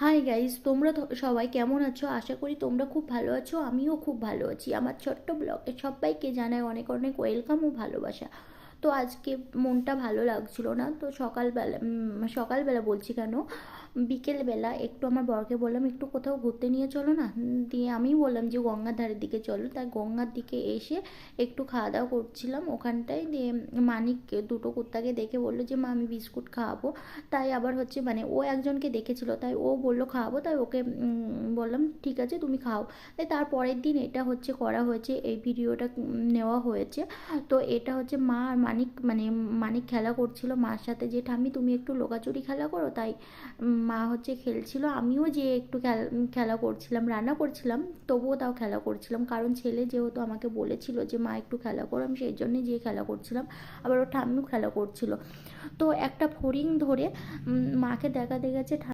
Hi guys, তোমরা সবাই কেমন আছো? আশা করি তোমরা খুব ভালো আছো। আমিও খুব ভালো আছি। আমার ছোট্ট ব্লগে সবাইকে জানাই অনেক অনেক ওয়েলকাম ও ভালোবাসা। তো আজকে মনটা ভালো লাগছিল না, তো সকালবেলা সকালবেলা বলছি কেন, বিকেলবেলা একটু আমার বরকে বললাম একটু কোথাও ঘুরতে নিয়ে চলো না। দিয়ে আমি বললাম যে গঙ্গার ধারের দিকে চলো, তাই গঙ্গার দিকে এসে একটু খাওয়া দাওয়া করছিলাম ওখানটায়। দিয়ে মানিক দুটো কুত্তাকে দেখে বললো যে মা আমি বিস্কুট খাওয়াবো। তাই আবার হচ্ছে মানে ও একজনকে দেখেছিল, তাই ও বললো খাওয়াবো, তাই ওকে বললাম ঠিক আছে তুমি খাও। তাই তারপরের দিন এটা হচ্ছে করা হয়েছে, এই ভিডিওটা নেওয়া হয়েছে। তো এটা হচ্ছে মা আর মানিক, মানে মানিক খেলা করছিল মার সাথে, যে ঠাম্মি তুমি একটু লোকাচুরি খেলা করো। তাই মা হচ্ছে খেলছিল, আমিও যে একটু খেলা করছিলাম, রান্না করছিলাম, তবুও তাও খেলা করছিলাম, কারণ ছেলে যেহেতু আমাকে বলেছিল যে মা একটু খেলা করো, আমি সেই জন্যই যেয়ে খেলা করছিলাম। আবার ও ঠাম্মিও খেলা করছিল। তো একটা ফড়িং ধরে মাকে দেখাতে গেছে।